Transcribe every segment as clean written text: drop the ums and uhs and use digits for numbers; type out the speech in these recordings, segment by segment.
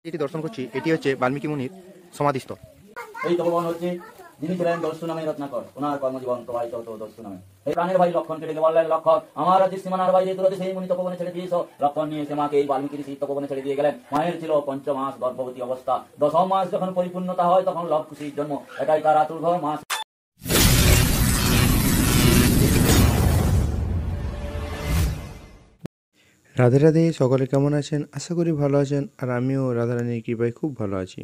যেটি দর্শন করছি এটি হচ্ছে বাল্মীকি মুনির সমাধিস্থল। এই তপবন হচ্ছে যিনি ছিলেন দস্যু নামে রত্নাকর, ওনার কর্মজীবন প্রবাহিত হতো দস্যু নামে। এই প্রাণের ভাই লক্ষণকে ডেকে বললেন, লক্ষণ আমার রাজ্যের সীমানার বাইরে তুলে সেই মুনি তপবনে ছেড়ে দিয়েছ। লক্ষণ নিয়ে সে মাকে এই বাল্মীকি ঋষি তপবনে ছেড়ে দিয়ে গেলেন। মায়ের ছিল 5 মাস গর্ভবতী অবস্থা। 10ম মাস যখন পরিপূর্ণতা হয় তখন লব কুশীর জন্ম। এটাই তার আতুর ঘর মাস। রাধে রাধে, সকলে কেমন আছেন? আশা করি ভালো আছেন। আর আমিও রাধারানীর কৃপায় খুব ভালো আছি।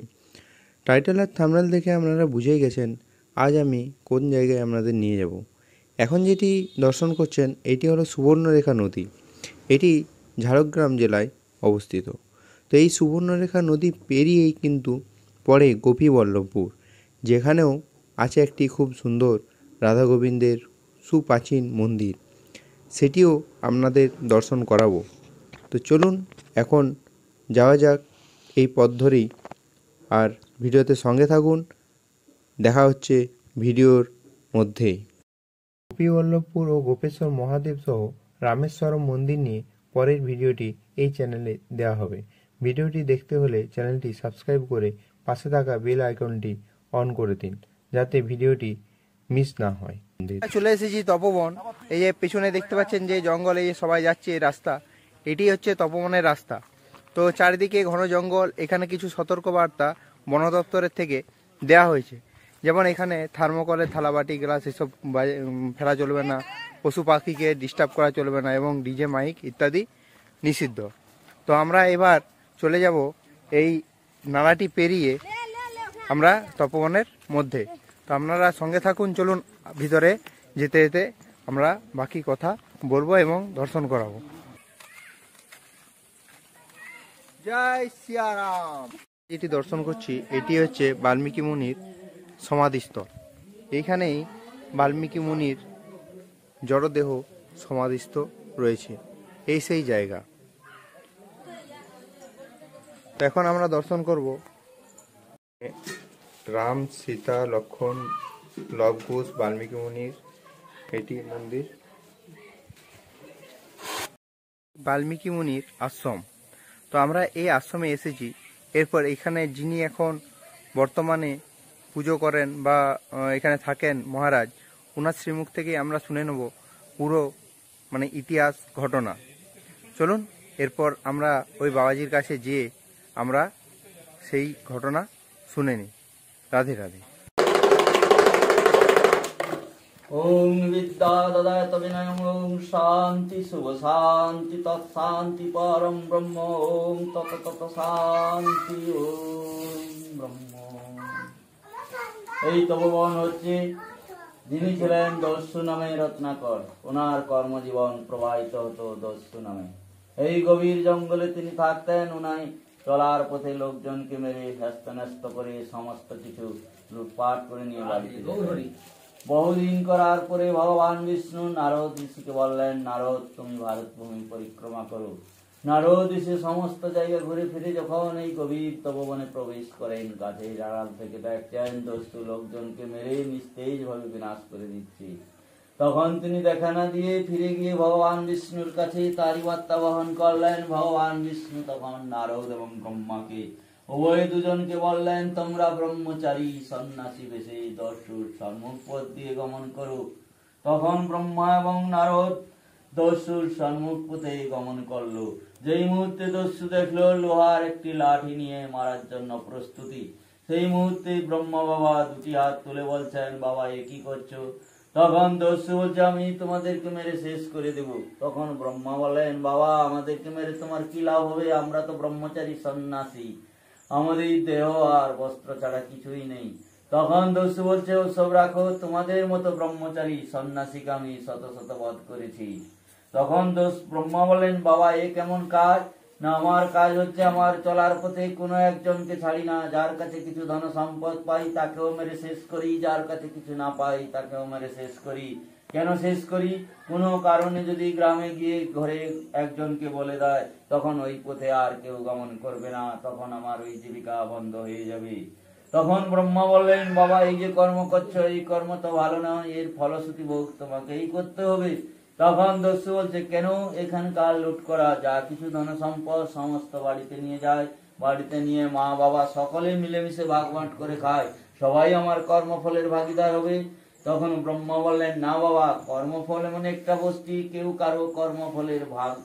টাইটেল আর থাম্বনেল দেখে আপনারা বুঝেই গেছেন আজ আমি কোন জায়গায় আপনাদের নিয়ে যাব। এখন যেটি দর্শন করছেন এটি হলো সুবর্ণরেখা নদী। এটি ঝাড়গ্রাম জেলায় অবস্থিত। তো এই সুবর্ণরেখা নদী পেরিয়েই কিন্তু পড়ে গোপীবল্লভপুর, যেখানেও আছে একটি খুব সুন্দর রাধা গোবিন্দের সুপ্রাচীন মন্দির। সেটিও আপনাদের দর্শন করাবো। তো চলুন এখন যাওয়া যাক এই পথ ধরেই। আর ভিডিওতে সঙ্গে থাকুন, দেখা হচ্ছে ভিডিওর মধ্যেই। গোপীবল্লভপুর ও গোপেশ্বর মহাদেব সহ রামেশ্বরম মন্দির নিয়ে পরের ভিডিওটি এই চ্যানেলে দেওয়া হবে। ভিডিওটি দেখতে হলে চ্যানেলটি সাবস্ক্রাইব করে পাশে থাকা বেল আইকনটি অন করে দিন, যাতে ভিডিওটি মিস না হয়। চলে এসেছি তপবন। এই যে পেছনে দেখতে পাচ্ছেন যে জঙ্গল, এই যে সবাই যাচ্ছে এই রাস্তা, এটি হচ্ছে তপবনের রাস্তা। তো চারিদিকে ঘন জঙ্গল। এখানে কিছু সতর্কবার্তা বন দপ্তরের থেকে দেওয়া হয়েছে, যেমন এখানে থার্মোকলের থালাবাটি গ্লাস এসব ফেলা চলবে না, পশু পাখিকে ডিস্টার্ব করা চলবে না, এবং ডিজে মাইক ইত্যাদি নিষিদ্ধ। তো আমরা এবার চলে যাব এই নালাটি পেরিয়ে আমরা তপবনের মধ্যে। তো আপনারা সঙ্গে থাকুন, চলুন ভিতরে যেতে যেতে আমরা বাকি কথা বলবো এবং দর্শন করাবো। জয় সিয়ারাম। যেটি দর্শন করছি এটি হচ্ছে বাল্মীকি মুনির সমাধিস্থল। এইখানেই বাল্মীকি মুনির জড়দেহ সমাধিস্থ রয়েছে, এই সেই জায়গা। তো এখন আমরা দর্শন করব রাম, সীতা, লক্ষণ, লব কুশ, বাল্মীকি মুনির এটি মন্দির। বাল্মীকি মুনির আশ্রম। তো আমরা এই আশ্রমে এসেছি। এরপর এখানে যিনি এখন বর্তমানে পুজো করেন বা এখানে থাকেন মহারাজ, ওনার শ্রীমুখ থেকে আমরা শুনে নেব পুরো ইতিহাস ঘটনা। চলুন এরপর আমরা ওই বাবাজির কাছে যেয়ে আমরা সেই ঘটনা শুনে নিই। রাধে রাধে। ওম বিদ্যা দদায়ত বিনয়ং ওম শান্তি শুভ শান্তি তৎশান্তি পরম ব্রহ্ম ওম তত তত শান্তি ওম ব্রহ্ম। এই তপবন হচ্ছে যিনি ছিলেন দস্যু নামে রত্নাকর, ওনার কর্মজীবন প্রবাহিত হতো দস্যু নামে। এই গভীর জঙ্গলে তিনি থাকতেন। উনাই চলার পথে লোকজনকে মেরে হ্যাস্ত করে সমস্ত কিছু লুটপাট করে নিয়ে বাড়িতে যেতেন। বহুদিন করার পরে ভগবান বিষ্ণু নারদ ঋষিকে বললেন, নারদ তুমি ভারত ভূমি পরিক্রমা করো। নারদ ঋষি সমস্ত জায়গা ঘুরে ফিরে যখন এই গভীর তপবনে প্রবেশ করেন, গাছের আড়াল থেকে দেখছেন দস্যু লোকজনকে মেরে নিস্তেজ ভাবে বিনাশ করে দিচ্ছে। তখন তিনি দেখা না দিয়ে ফিরে গিয়ে ভগবান বিষ্ণুর কাছে তারই বার্তা বহন করলেন। ভগবান বিষ্ণু তখন নারদ এবং ব্রহ্মাকে উভয় দুজনকে বললেন, তোমরা ব্রহ্মচারী সন্ন্যাসী বেশে দস্যুর সম্মুখ পথ দিয়ে গমন করো। তখন ব্রহ্মা এবং নারদ দস্যুর সম্মুখ পথে গমন করলো। যেই মুহূর্তে দস্যু দেখলো লোহার একটি লাঠি নিয়ে মারার জন্য প্রস্তুতি, সেই মুহূর্তে ব্রহ্মা বাবা দুটি হাত তুলে বলছেন, বাবা এ কি করছো? তখন দস্যু বলছে, আমি তোমাদেরকে মেরে শেষ করে দেব। তখন ব্রহ্মা বলেন, বাবা আমাদেরকে মেরে তোমার কি লাভ হবে? আমরা তো ব্রহ্মচারী সন্ন্যাসী, আমাদের দেহ আর বস্ত্র ছাড়া কিছুই নেই। তখন দস্যু বলছে, ওসব রাখো, তোমাদের মতো ব্রহ্মচারী সন্ন্যাসীকে আমি শত শত বধ করেছি। তখন ব্রহ্মা বলেন, বাবা এ কেমন কাজ? না, আমার কাজ হচ্ছে আমার চলার পথে কোনো একজনকে ছাড়ি না। যার কাছে কিছু ধন সম্পদ পাই তাকেও মেরে শেষ করি, যার কাছে কিছু না পাই তাকেও মেরে শেষ করি। কেন শেষ করি? কোনো কারণে যদি গ্রামে গিয়ে ঘরে একজনকে বলে দেয়, তখন ওই পথে আর কেউ গমন করবে না, তখন আমার ওই জীবিকা বন্ধ হয়ে যাবে। তখন ব্রহ্মা বললেন, বাবা এই যে কর্ম করছো এই কর্ম তো ভালো নয়, এর ফলশ্রুতি ভোগ তোমাকেই করতে হবে। তখন দস্যু বলছে, কেন? এখানকার লুট করা যা কিছু ধন সম্পদ সমস্ত বাড়িতে নিয়ে যায়, বাড়িতে নিয়ে মা বাবা সকলে মিলেমিশে ভাগ করে খায়, সবাই আমার কর্মফলের ভাগিদার হবে। তখন ব্রহ্মা বললেন, না বাবা, কর্মফল এমন একটা বস্তু, কেউ কারো কর্মফলের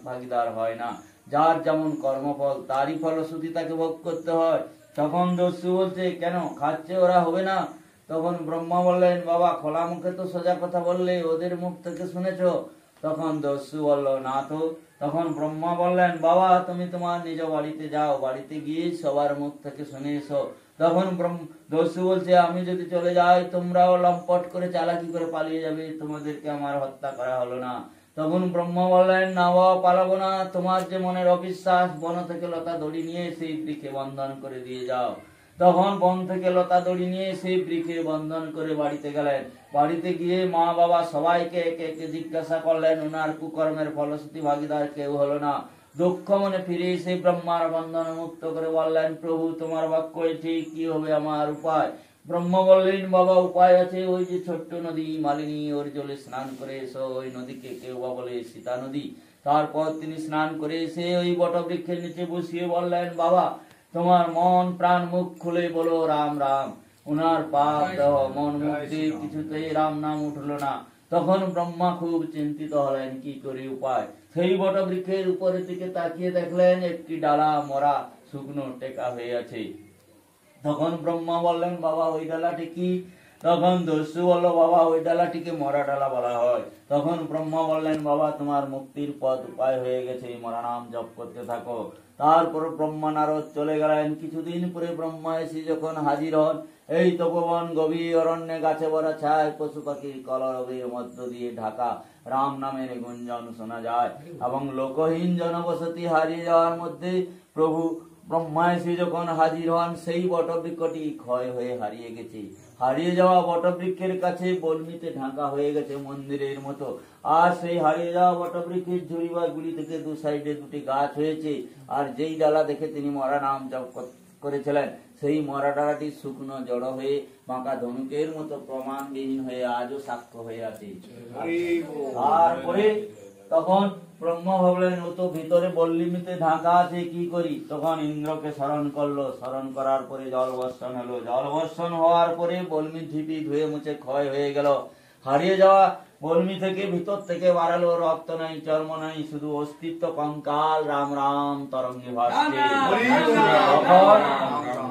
ভাগিদার হয় না। যার যেমন কর্মফল তারই ফলশ্রুতি তাকে ভোগ করতে হয়। তখন দস্যু বলছে, কেন খাচ্ছে ওরা, হবে না? তখন ব্রহ্মা বললেন, বাবা খোলা মুখে তো সোজা কথা বললে, ওদের মুখ থেকে শুনেছ? তখন দস্যু বলল, না তো। তখন ব্রহ্মা বললেন, বাবা তুমি তোমার নিজ বাড়িতে যাও, বাড়িতে গিয়ে সবার মুখ থেকে শুনে এসো। তখন দস্যু বলছে, আমি যদি চলে যাই তোমরাও লম্পট করে চালাকি করে পালিয়ে যাবে, তোমাদেরকে আমার হত্যা করা হলো না। তখন ব্রহ্মা বললেন, না বাবা পালাবো না, তোমার যে মনের অবিশ্বাস, বন থেকে লতা দড়ি নিয়ে সেই বৃক্ষে বন্ধন করে দিয়ে যাও। তখন বন থেকে লতা দড়ি নিয়ে সেই বৃক্ষে বন্ধন করে বাড়িতে গেলেন। বাড়িতে গিয়ে মা বাবা সবাইকে একে একে জিজ্ঞাসা করলেন, ওনার কুকর্মের ফলশ্রুতি ভাগিদার কেউ হলো না। দুঃখ মনে ফিরে এসে ব্রহ্মার বন্ধন মুক্ত করে বললেন, প্রভু তোমার বাক্য ঠিক, কি হবে আমার উপায়? ব্রহ্মা বললেন, বাবা উপায় আছে, ওই যে ছোট্ট নদী মালিনী, ওর জলে স্নান করে এসো। ওই নদীকে কেউ বা বলে সীতা নদী। তারপর তিনি স্নান করে এসে ওই বটবৃক্ষের নিচে বসিয়ে বললেন, বাবা তোমার মন প্রাণ মুখ খুলে বলো রাম রাম। উনার পাপ দেহ মন মুখ দিয়ে কিছুতেই রাম নাম উঠলো না। তখন ব্রহ্মা খুব চিন্তিত হলেন, কি করি উপায়? সেই বটবৃক্ষের উপরের দিকে তাকিয়ে দেখলেন একটি ডালা মরা শুকনো টেকা হয়ে আছে। তখন ব্রহ্মা বললেন, বাবা ওই ডালাটি কি? তখন দস্যু বলল, বাবা ওই ডালাটিকে মরা ডালা বলা হয়। তখন ব্রহ্মা বললেন, বাবা তোমার মুক্তির পথ উপায় হয়ে গেছে, মরা নাম জপ করতে থাকো। তারপর ব্রহ্মা নারদ চলে গেলেন। কিছুদিন পরে ব্রহ্মা এসে যখন হাজির হন, এই তপবন গভীর অরণ্যে গাছে ভরা ছায়, পশু পাখির কলরবের মধ্য দিয়ে ঢাকা, রাম নামের গুঞ্জন শোনা যায় এবং লোকহীন জনবসতি হারিয়ে যাওয়ার মধ্যে প্রভু ব্রহ্মা এসে যখন হাজির হন, সেই বটবৃক্ষটি ক্ষয় হয়ে হারিয়ে গেছে। হারিয়ে যাওয়া বটবৃক্ষের কাছে বল্মিতে ঢাকা হয়ে গেছে মন্দিরের মতো। আর সেই হারিয়ে যাওয়া বটবৃক্ষের ঝুড়ি বা গুলি থেকে দু সাইডে দুটি গাছ হয়েছে। আর যেই ডালা দেখে তিনি মরা নাম জপ করেছিলেন, সেই মরা ডালাটি শুকনো জড়ো হয়ে বাঁকা ধনুকের মতো প্রমাণবিহীন হয়ে আজও সাক্ষ্য হয়ে আছে। তারপরে তখন ব্রহ্মা ভাবলেন, ও তো ভিতরে বল্লিমিতে ঢাকা আছে, কি করি? তখন ইন্দ্রকে স্মরণ করলো। স্মরণ করার পরে জল বর্ষণ হলো। জল বর্ষণ হওয়ার পরে বল্মি ঢিপি ধুয়ে মুছে ক্ষয় হয়ে গেল। হারিয়ে যাওয়া বল্মি থেকে ভিতর থেকে বাড়ালো, রক্ত নাই, চর্ম নাই, শুধু অস্তিত্ব কঙ্কাল রাম রাম তরঙ্গে ভাসছে। তখন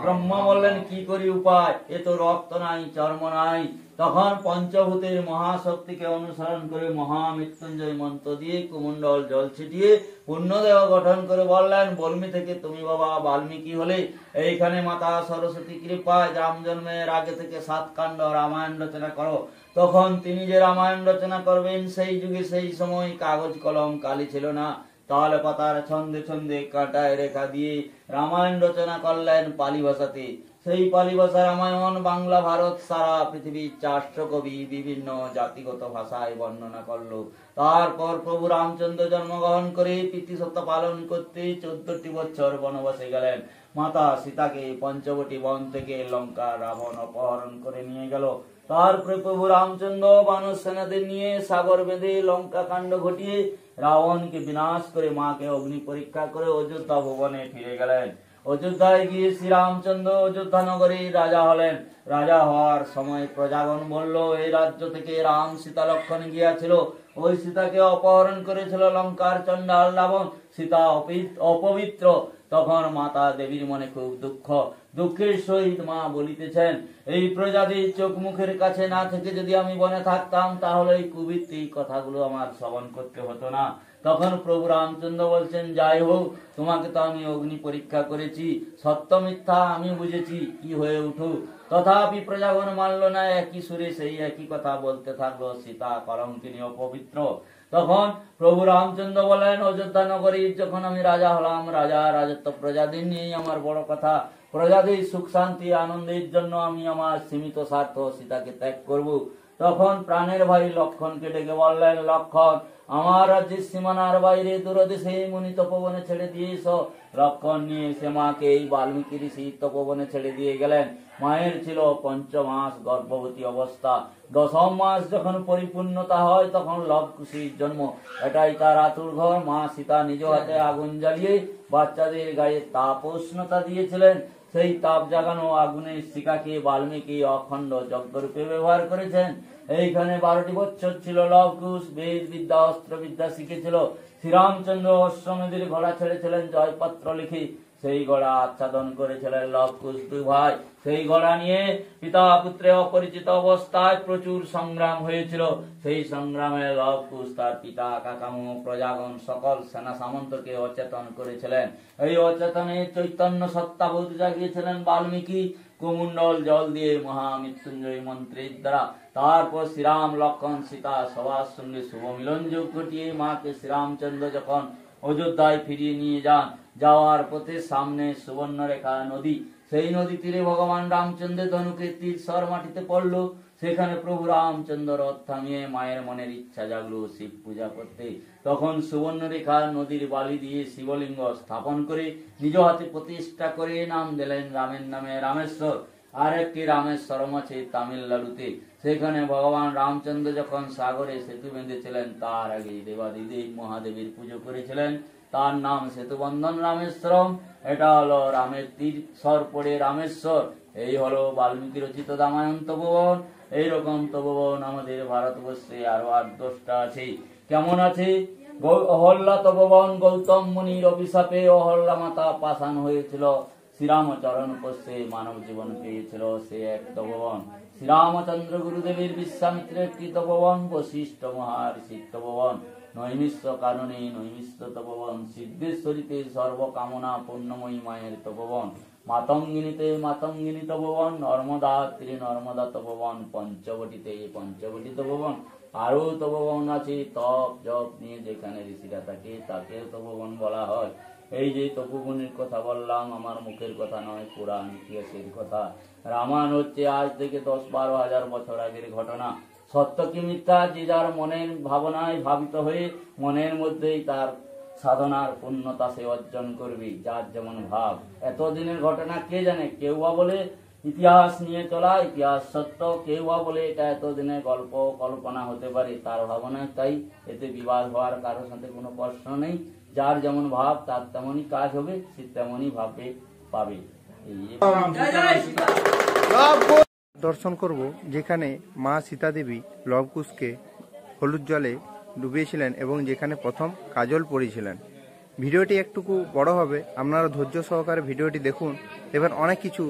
ব্রহ্মা বললেন, কি করি উপায়? এ তো রক্ত নাই, চর্ম নাই। তখন পঞ্চভূতের মহাশক্তিকে অনুসরণ করে মহামৃত্যুঞ্জয় মন্ত্র দিয়ে কুমণ্ডল জল ছিটিয়ে পূর্ণদেহ গঠন করে বললেন, বল্মি থেকে তুমি বাবা বাল্মীকি হলে। এইখানে মাতা সরস্বতী কৃপায় রাম জন্মের আগে থেকে 7 কাণ্ড রামায়ণ রচনা করো। তখন তিনি যে রামায়ণ রচনা করবেন, সেই যুগে সেই সময় কাগজ কলম কালি ছিল না। তাহলে পাতার ছন্দে ছন্দে কাঁটায় রেখা দিয়ে রামায়ণ রচনা করলেন পালি ভাষাতে। সেই পালি ভাষা রামায়ণ বাংলা, ভারত, সারা পৃথিবীর 400 কবি বিভিন্ন জাতিগত ভাষায় বর্ণনা করলো। তারপর প্রভু রামচন্দ্র জন্মগ্রহণ করে পিতৃসত্তা পালন করতে 14টি বছর বনবাসে গেলেন। মাতা সীতাকে পঞ্চবটি বন থেকে লঙ্কা রাবণ অপহরণ করে নিয়ে গেল। তারপরে প্রভু রামচন্দ্র বানর সেনাদের নিয়ে সাগর বেঁধে লঙ্কা কাণ্ড ঘটিয়ে রাবণকে বিনাশ করে মাকে অগ্নি পরীক্ষা করে অযোধ্যা ভুবনে ফিরে গেলেন। অযোধ্যায় গিয়ে শ্রীরামচন্দ্র অযোধ্যা নগরী রাজা হলেন। রাজা হওয়ার সময় প্রজাগণ বলল, এই রাজ্য থেকে রাম সীতা লক্ষণ গিয়াছিল, ওই সীতাকে অপহরণ করেছিল লঙ্কার চণ্ডাল রাবণ। সীতা অপবিত্র। তখন মাতা দেবীর মনে খুব দুঃখের সহিত মা বলিতেছেন, এই প্রজাতির চোখ মুখের কাছে না থেকে যদি আমি বনে থাকতাম, তাহলে এই কুবৃত্তি কথাগুলো আমার শ্রবণ করতে হতো না। তখন প্রভু রামচন্দ্র বলছেন, যাই হোক, তোমাকে তো আমি অগ্নি পরীক্ষা করেছি, সত্য মিথ্যা আমি বুঝেছি, কি হয়ে উঠু। তথাপি প্রজাগণ মানল না। একই সুরে সেই একই কথা বলতে থাকলো, সীতা কলঙ্কিনী অপবিত্র। তখন প্রভু রামচন্দ্র বলেন, অযোধ্যা নগরীর যখন আমি রাজা হলাম, রাজা রাজত্ব প্রজাদের নিয়েই আমার বড় কথা। প্রজাদের সুখ শান্তি আনন্দের জন্য আমি আমার সীমিত স্বার্থ সীতাকে ত্যাগ করব। তখন প্রাণের ভাই লক্ষণকে ডেকে বললেন, লক্ষণ, আমার রাজ্যের সীমানার বাইরে দূরদেশে মুনি তপবনে ছেড়ে দিয়ে এসো। লক্ষণ নিয়ে সে মাকে এই বাল্মীকি ঋষি তপবনে ছেড়ে দিয়ে গেলেন। মায়ের ছিল 5 মাস গর্ভবতী অবস্থা। 10ম মাস যখন পরিপূর্ণতা হয় তখন লবকুশীর জন্ম। এটাই তার আতুর ঘর। মা সীতা নিজ হাতে আগুন জ্বালিয়ে বাচ্চাদের গায়ে তাপ উষ্ণতা দিয়েছিলেন। সেই তাপ জাগানো আগুনের শিখাকে বাল্মীকি অখণ্ড যজ্ঞরূপে ব্যবহার করেছেন। এইখানে 12টি বছর ছিল লবকুশ, বেদ বিদ্যা অস্ত্র বিদ্যা শিখেছিল। শ্রীরামচন্দ্র অশ্বমেধের ঘোড়া ছেড়েছিলেন জয়পত্র লিখে। সেই ঘোড়া আচ্ছাদন করেছিলেন লবকুশ 2 ভাই। সেই ঘোড়া নিয়ে পিতা পুত্রে অপরিচিত অবস্থায় প্রচুর সংগ্রাম হয়েছিল। সেই সংগ্রামে লবকুশ তার পিতা, কাকামু, প্রজাগণ সকল সেনা সামন্তকে অচেতন করেছিলেন। এই অচেতনে চৈতন্য সত্তাবোধ জাগিয়েছিলেন বাল্মীকি কুমণ্ডল জল দিয়ে মহামৃত্যুঞ্জয় মন্ত্রের দ্বারা। তারপর শ্রীরাম, লক্ষণ, সীতা সবার সঙ্গে শুভ মিলন যোগ ঘটিয়ে মাকে শ্রীরামচন্দ্র যখন অযোধ্যায় ফিরিয়ে নিয়ে যান, যাওয়ার পথে সামনে সুবর্ণরেখা নদী। সেই নদী তীরে ভগবান রামচন্দ্রের ধনুকের তীর সর মাটিতে পড়ল। সেখানে প্রভু রামচন্দ্র রথ থামিয়ে মায়ের মনের ইচ্ছা জাগলো শিব পূজা করতে। তখন সুবর্ণরেখা নদীর বালি দিয়ে শিবলিঙ্গ স্থাপন করে নিজ হাতে প্রতিষ্ঠা করে নাম দিলেন রামের নামে রামেশ্বর। আর একটি রামেশ্বরম আছে তামিলনাড়ুতে। সেখানে ভগবান রামচন্দ্র যখন সাগরে সেতু বেঁধেছিলেন, তার আগে দেবাদিদেব মহাদেবীর পুজো করেছিলেন। তার নাম সেতুবন্ধন রামেশ্বরম। এটা হলো রামের তীর সর পড়ে রামেশ্বর। এই হলো বাল্মীকি রচিত রামায়ণ তপোবন। এইরকম তপোবন আমাদের ভারতবর্ষে আরো 8-10টা আছে। কেমন আছে? অহল্যা তপোবন। গৌতম মুনির অভিশাপে অহল্যা মাতা পাষাণ হয়েছিল। শ্রীরামচরণ কোষে মানব জীবন পেয়েছিল, সে এক তপোবন। শ্রীরামচন্দ্র গুরুদেবের বিশ্বামিত্রের একটি তপোবন। বশিষ্ঠ মহার্ষির তপোবন। নৈমিষ্য কারণে নৈমিষ্য তপোবন। সিদ্ধেশ্বরীতে সর্বকামনা পূর্ণময়ী মায়ের তপোবন। মাতঙ্গিনীতে মাতঙ্গিনী তপোবন। নর্মদা তীরে নর্মদা তপোবন। পঞ্চবটিতে পঞ্চবটি তপোবন। আরো তপোবন আছে তপ জপ নিয়ে, যেখানে ঋষিরা থাকে তাকে তপোবন বলা হয়। এই যে তপোবনের কথা বললাম, আমার মুখের কথা নয়, পুরাণ ইতিহাসের কথা। রামায়ণ হচ্ছে আজ থেকে 10-12 হাজার বছর আগের ঘটনা। সত্য কি মিথ্যা যে যার মনের ভাবনায় ভাবিত হয়ে মনের মধ্যেই তার সাধনার পূর্ণতা সে অর্জন করবে, যার যেমন ভাব। এতদিনের ঘটনা কে জানে? কেউ বা বলে ইতিহাস নিয়ে চলা, ইতিহাস সত্য। কেউ বা বলে এটা এতদিনের গল্প কল্পনা হতে পারে, তার ভাবনায়। তাই এতে বিবাদ হওয়ার কারোর সাথে কোনো প্রশ্ন নেই। যার যেমন ভাব তার তেমনই কাজ হবে, সে তেমনই ভাববে পাবে। দর্শন করব যেখানে মা সীতা দেবী লবকুশকে হলুদ জলে ডুবিয়েছিলেন এবং যেখানে প্রথম কাজল পরিয়েছিলেন। ভিডিওটি একটুকু বড় হবে, আপনারা ধৈর্য সহকারে ভিডিওটি দেখুন, এবার অনেক কিছু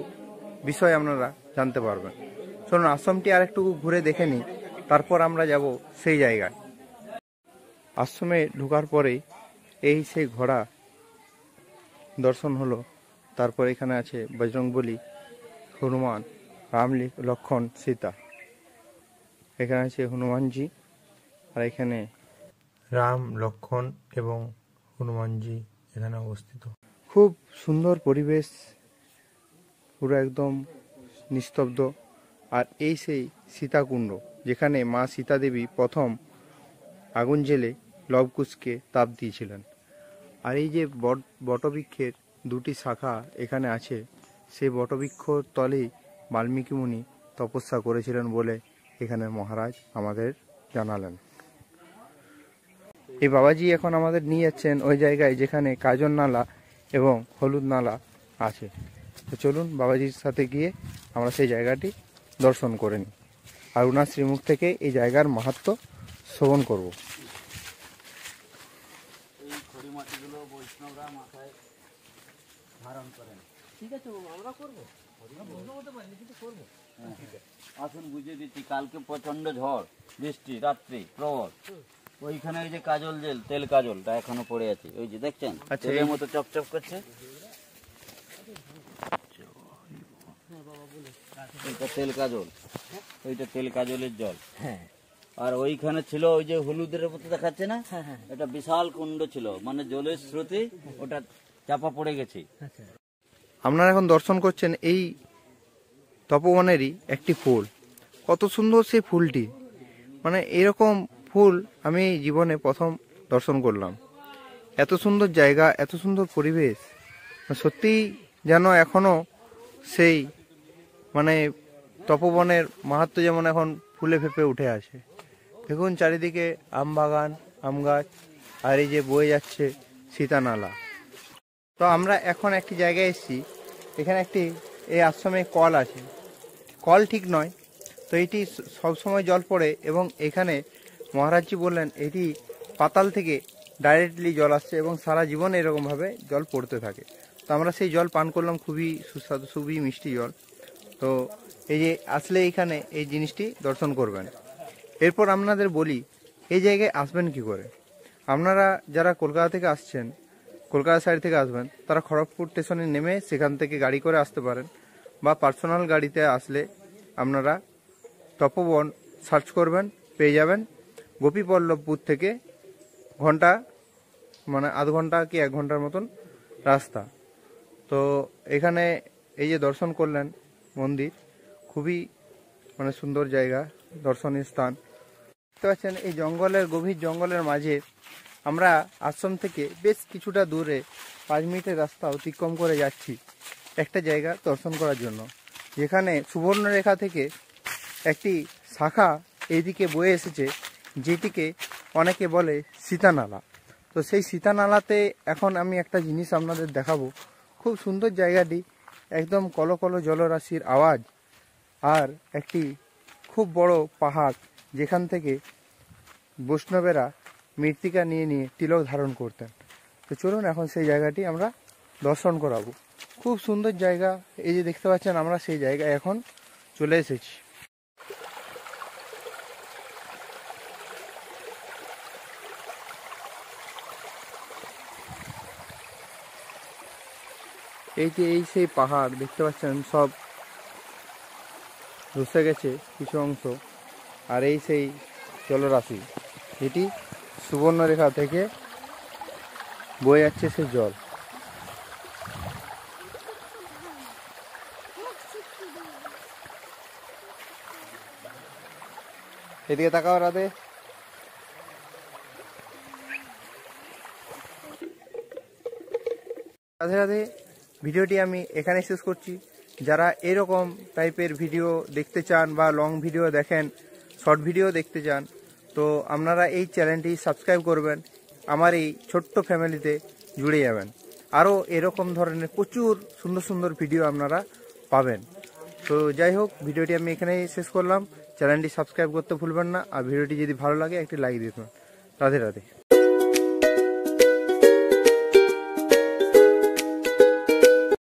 বিষয় আপনারা জানতে পারবেন। চলুন আশ্রমটি আর একটু ঘুরে দেখে নিই, তারপর আমরা যাব সেই জায়গায়। আশ্রমে ঢোকার পরেই এই সেই ঘোড়া দর্শন হলো। তারপর এখানে আছে বজরংবলী, হনুমান, রাম, লক্ষণ, সীতা। এখানে আছে হনুমানজি, আর এখানে রাম, লক্ষণ এবং হনুমানজি এখানে অবস্থিত। খুব সুন্দর পরিবেশ, পুরো একদম নিস্তব্ধ। আর এই সেই সীতাকুণ্ড, যেখানে মা সীতা দেবী প্রথম আগুন জেলে লবকুশকে তাপ দিয়েছিলেন। আর এই যে বটবৃক্ষের 2টি শাখা এখানে আছে, সেই বটবৃক্ষর তলেই বাল্মীকি মুনি তপস্যা করেছিলেন বলে এখানে মহারাজ আমাদের জানালেন। এই বাবাজি এখন আমাদের নিয়ে যাচ্ছেন ওই জায়গায় যেখানে কাজল নালা এবং হলুদ নালা আছে। তো চলুন বাবাজির সাথে গিয়ে আমরা সেই জায়গাটি দর্শন করে নিই, আর উনার শ্রীমুখ থেকে এই জায়গার মাহাত্ম্য শ্রবণ করব। এই খড়িমাটিগুলো বৈষ্ণবরা মাথায় ধারণ করেন। ঠিক আছে, আমরা করবো, আসুন বুঝিয়ে দিচ্ছি। কালকে প্রচন্ড ঝড় বৃষ্টি, রাত্রি প্রবল। ওইখানে ওই যে কাজল জেল, তেল কাজলটা এখনো পড়ে আছে, ওই যে দেখছেন তেলের মতো চপচপ করছে। এটা তেল কাজল, ওইটা তেল কাজলের জল। আর ওইখানে ছিল ওই যে হলুদের মতো দেখাচ্ছে না, এটা বিশাল কুণ্ড ছিল, মানে জলের স্রোতে ওটা চাপা পড়ে গেছে। আপনারা এখন দর্শন করছেন এই তপবনেরই একটি ফুল। কত সুন্দর সেই ফুলটি, মানে এরকম ফুল আমি জীবনে প্রথম দর্শন করলাম। এত সুন্দর জায়গা, এত সুন্দর পরিবেশ, সত্যিই যেন এখনো সেই মানে তপবনের মাহাত্ম্য যেমন এখন ফুলে ফেঁপে উঠে আছে। দেখুন চারিদিকে আম বাগান, আম গাছ, আর এই যে বয়ে যাচ্ছে সীতানালা। তো আমরা এখন একটি জায়গায় এসেছি, এখানে একটি এই আশ্রমে কল আছে, কল ঠিক নয়, তো এটি সবসময় জল পড়ে এবং এখানে মহারাজজি বললেন এটি পাতাল থেকে ডাইরেক্টলি জল আসছে এবং সারা জীবন এরকমভাবে জল পড়তে থাকে। তো আমরা সেই জল পান করলাম, খুবই সুস্বাদু, খুবই মিষ্টি জল। তো এই যে আসলে এখানে এই জিনিসটি দর্শন করবেন। এরপর আপনাদের বলি এই জায়গায় আসবেন কি করে। আপনারা যারা কলকাতা থেকে আসছেন, কলকাতা সাইড থেকে আসবেন, তারা খড়গপুর স্টেশনে নেমে সেখান থেকে গাড়ি করে আসতে পারেন, বা পার্সোনাল গাড়িতে আসলে আপনারা তপবন সার্চ করবেন, পেয়ে যাবেন। গোপীবল্লভপুর থেকে ঘন্টা মানে আধ ঘন্টা কি 1 ঘন্টার মতন রাস্তা। তো এখানে এই যে দর্শন করলেন মন্দির, খুবই মানে সুন্দর জায়গা, দর্শনীয় স্থান। দেখতে পাচ্ছেন এই জঙ্গলের, গভীর জঙ্গলের মাঝে আমরা আশ্রম থেকে বেশ কিছুটা দূরে 5 মিনিটের রাস্তা অতিক্রম করে যাচ্ছি একটা জায়গা দর্শন করার জন্য, যেখানে সুবর্ণরেখা থেকে একটি শাখা এইদিকে বয়ে এসেছে, যেটিকে অনেকে বলে সীতানালা। তো সেই সীতানালাতে এখন আমি একটা জিনিস আপনাদের দেখাবো। খুব সুন্দর জায়গাটি, একদম কলকল জলরাশির আওয়াজ, আর একটি খুব বড় পাহাড়, যেখান থেকে বৈষ্ণবেরা মৃত্তিকা নিয়ে নিয়ে তিলক ধারণ করতেন। তো চলুন এখন সেই জায়গাটি আমরা দর্শন করাবো। খুব সুন্দর জায়গা, এই যে দেখতে পাচ্ছেন আমরা সেই জায়গায় এখন চলে এসেছি। এই যে এই সেই পাহাড় দেখতে পাচ্ছেন, সব ধসে গেছে কিছু অংশ, আর এই সেই জলরাশি, এটি সুবর্ণরেখা থেকে বয়ে যাচ্ছে সেই জল। এদিকে তাকাও রাধে। রাধে রাধে। ভিডিওটি আমি এখানে শেষ করছি। যারা এরকম টাইপের ভিডিও দেখতে চান বা লং ভিডিও দেখেন, শর্ট ভিডিও দেখতে চান, তো আপনারা এই চ্যানেলটি সাবস্ক্রাইব করবেন, আমার এই ছোট্ট ফ্যামিলিতে জুড়ে যাবেন। আরও এরকম ধরনের প্রচুর সুন্দর সুন্দর ভিডিও আপনারা পাবেন। তো যাই হোক, ভিডিওটি আমি এখানেই শেষ করলাম। চ্যানেলটি সাবস্ক্রাইব করতে ভুলবেন না, আর ভিডিওটি যদি ভালো লাগে একটি লাইক দিবেন। রাধে রাধে।